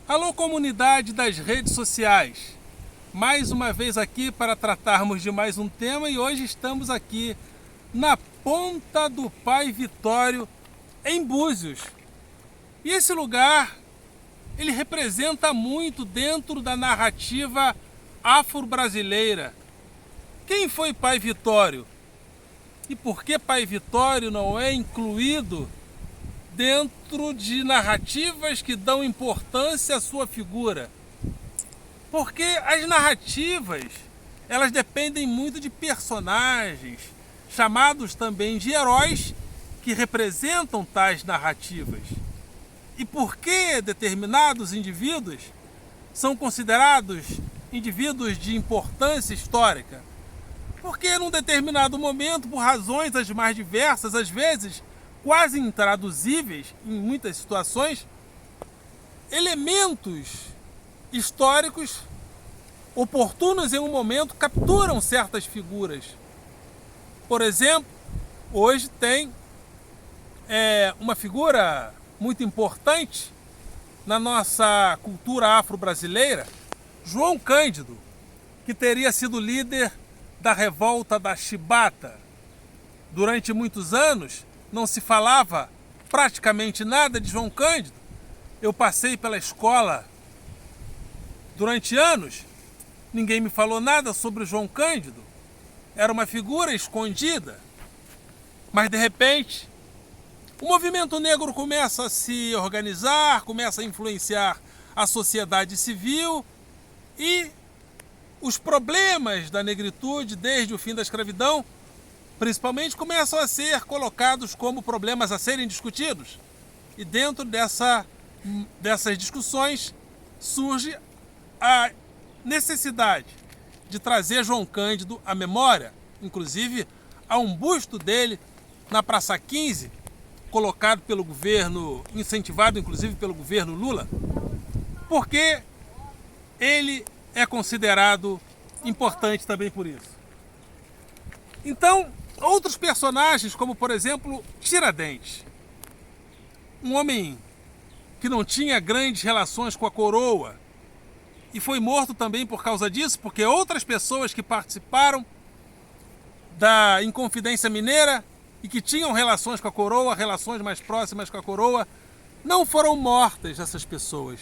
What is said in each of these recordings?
Alô, comunidade das redes sociais! Mais uma vez aqui para tratarmos de mais um tema e hoje estamos aqui na Ponta do Pai Vitório, em Búzios. E esse lugar, ele representa muito dentro da narrativa afro-brasileira. Quem foi Pai Vitório? E por que Pai Vitório não é incluído dentro de narrativas que dão importância à sua figura? Porque as narrativas, elas dependem muito de personagens, chamados também de heróis, que representam tais narrativas. E por que determinados indivíduos são considerados indivíduos de importância histórica? Porque num determinado momento, por razões as mais diversas, às vezes quase intraduzíveis em muitas situações, elementos históricos oportunos em um momento capturam certas figuras. Por exemplo, hoje tem uma figura muito importante na nossa cultura afro-brasileira, João Cândido, que teria sido líder da revolta da Chibata. Durante muitos anos não se falava praticamente nada de João Cândido. Eu passei pela escola durante anos, ninguém me falou nada sobre o João Cândido. Era uma figura escondida. Mas de repente, o movimento negro começa a se organizar, começa a influenciar a sociedade civil e os problemas da negritude desde o fim da escravidão, principalmente, começam a ser colocados como problemas a serem discutidos. E dentro dessas discussões surge a necessidade de trazer João Cândido à memória. Inclusive, há um busto dele na Praça 15, colocado pelo governo, incentivado inclusive pelo governo Lula, porque ele é considerado importante também por isso. Então, outros personagens, como por exemplo Tiradentes, um homem que não tinha grandes relações com a coroa e foi morto também por causa disso, porque outras pessoas que participaram da Inconfidência Mineira e que tinham relações com a coroa, relações mais próximas com a coroa, não foram mortas essas pessoas.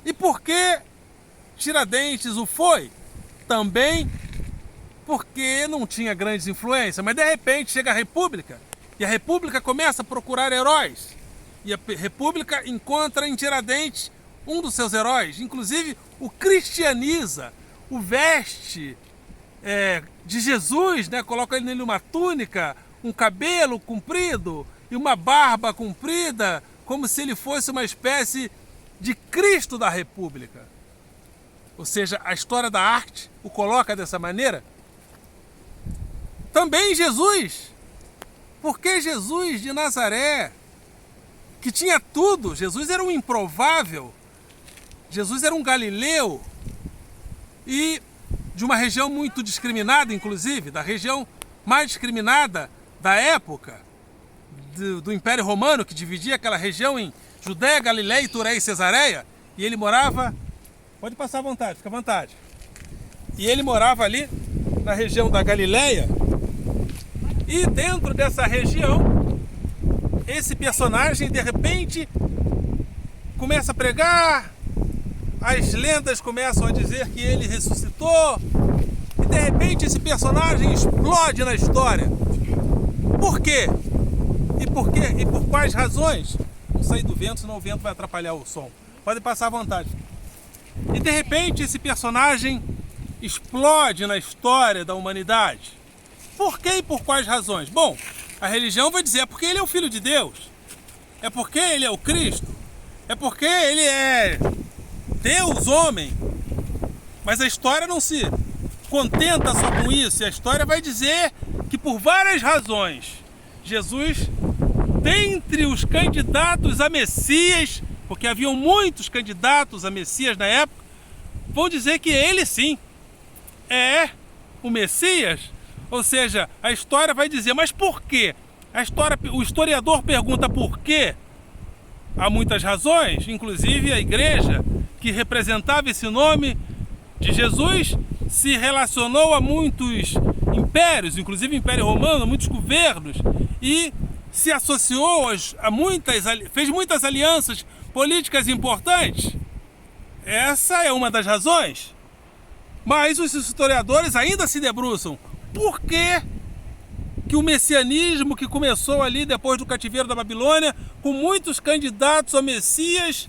E por que Tiradentes o foi? Também porque não tinha grandes influências, mas de repente chega a República, e a República começa a procurar heróis, e a República encontra em Tiradentes um dos seus heróis, inclusive o cristianiza, o veste de Jesus, né? Coloca ele nele uma túnica, um cabelo comprido e uma barba comprida, como se ele fosse uma espécie de Cristo da República. Ou seja, a história da arte o coloca dessa maneira. Também Jesus, porque Jesus de Nazaré, que tinha tudo, Jesus era um improvável, Jesus era um galileu e de uma região muito discriminada, inclusive, da região mais discriminada da época, do Império Romano, que dividia aquela região em Judéia, Galiléia, Itureia e Cesareia, e ele morava, pode passar à vontade, fica à vontade, e ele morava ali na região da Galiléia, e dentro dessa região, esse personagem de repente começa a pregar, as lendas começam a dizer que ele ressuscitou, e de repente esse personagem explode na história. Por quê? E por quê? E por quais razões? Não sair do vento, senão o vento vai atrapalhar o som. Pode passar à vontade. E de repente esse personagem explode na história da humanidade. Por quê e por quais razões? Bom, a religião vai dizer, é porque ele é o Filho de Deus, é porque ele é o Cristo, é porque ele é Deus, homem. Mas a história não se contenta só com isso, e a história vai dizer que por várias razões, Jesus, dentre os candidatos a Messias, porque haviam muitos candidatos a Messias na época, vão dizer que ele sim é o Messias. Ou seja, a história vai dizer, mas por quê? O historiador pergunta por quê. Há muitas razões, inclusive a igreja que representava esse nome de Jesus, se relacionou a muitos impérios, inclusive o Império Romano, a muitos governos, e se associou fez muitas alianças políticas importantes. Essa é uma das razões. Mas os historiadores ainda se debruçam. Por que o messianismo, que começou ali depois do cativeiro da Babilônia, com muitos candidatos ao Messias,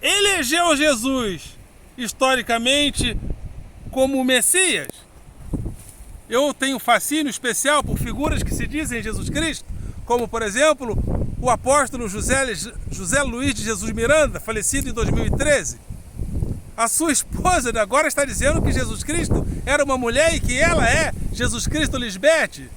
elegeu Jesus historicamente como o Messias? Eu tenho fascínio especial por figuras que se dizem Jesus Cristo, como, por exemplo, o apóstolo José Luiz de Jesus Miranda, falecido em 2013. A sua esposa agora está dizendo que Jesus Cristo era uma mulher e que ela é Jesus Cristo Lisbeth.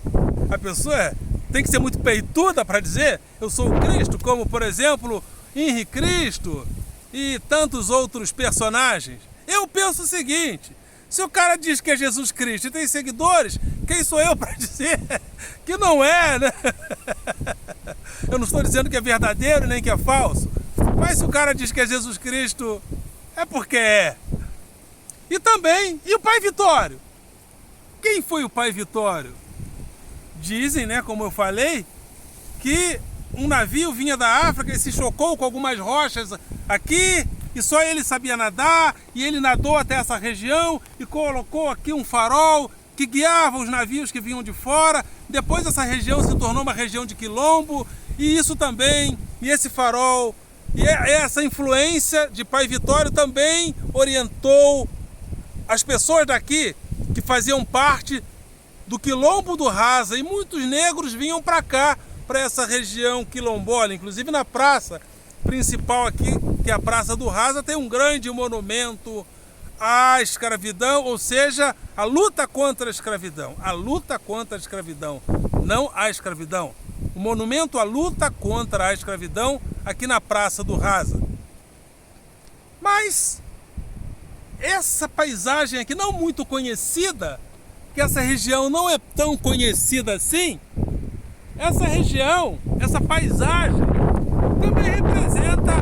A pessoa tem que ser muito peituda para dizer eu sou o Cristo, como, por exemplo, Henri Cristo e tantos outros personagens. Eu penso o seguinte: se o cara diz que é Jesus Cristo e tem seguidores, quem sou eu para dizer que não é, né? Eu não estou dizendo que é verdadeiro nem que é falso, mas se o cara diz que é Jesus Cristo, é porque é. E também, e o Pai Vitório? Quem foi o Pai Vitório? Dizem, né, como eu falei, que um navio vinha da África e se chocou com algumas rochas aqui, e só ele sabia nadar, e ele nadou até essa região e colocou aqui um farol que guiava os navios que vinham de fora. Depois essa região se tornou uma região de quilombo, e isso também, e esse farol, e essa influência de Pai Vitório também orientou as pessoas daqui que faziam parte do quilombo do Rasa, e muitos negros vinham para cá, para essa região quilombola. Inclusive na praça principal aqui, que é a Praça do Rasa, tem um grande monumento à escravidão, ou seja, a luta contra a escravidão. A luta contra a escravidão, não a escravidão. O monumento à luta contra a escravidão aqui na Praça do Rasa. Mas essa paisagem aqui, não muito conhecida, que essa região não é tão conhecida assim, essa região, essa paisagem, também representa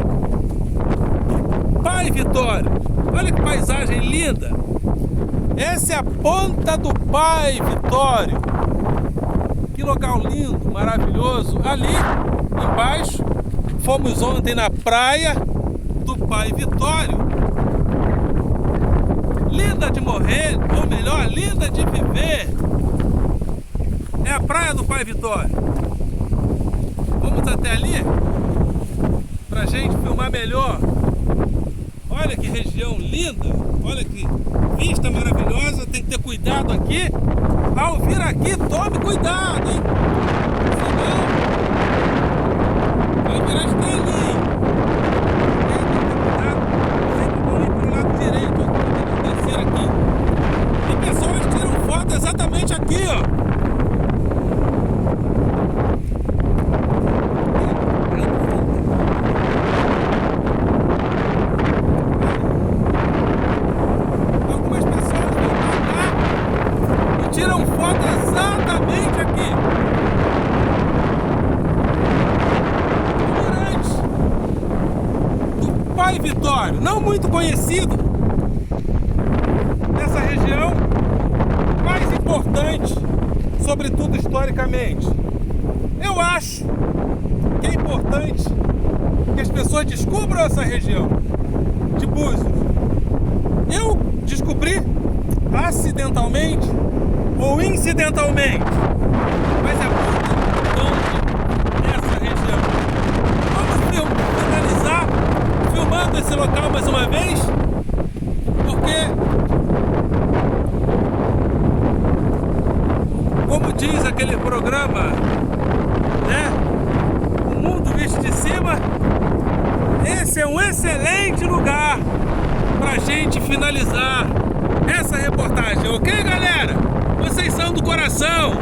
Pai Vitório. Olha que paisagem linda! Essa é a ponta do Pai Vitório. Que local lindo, maravilhoso. Ali embaixo, fomos ontem na praia do Pai Vitório. Linda de morrer, ou melhor, linda de viver. É a praia do Pai Vitório. Vamos até ali pra gente filmar melhor. Olha que região linda, olha que vista maravilhosa. Tem que ter cuidado aqui. Ao vir aqui, tome cuidado, hein? Senão vai virar estrelinha. Tem que ter cuidado. Sempre vão ir pro lado direito. Vou descer aqui. E pessoas tiram foto exatamente aqui, ó. Tiram foto exatamente aqui. Durante do Pai Vitório, não muito conhecido nessa região, mais importante, sobretudo historicamente. Eu acho que é importante que as pessoas descubram essa região de Búzios. Eu descobri acidentalmente ou incidentalmente, mas é muito longe essa região. Vamos finalizar filmando esse local mais uma vez, porque, como diz aquele programa, né, O Mundo Visto de Cima, esse é um excelente lugar pra gente finalizar essa reportagem, ok, galera? Vocês são do coração!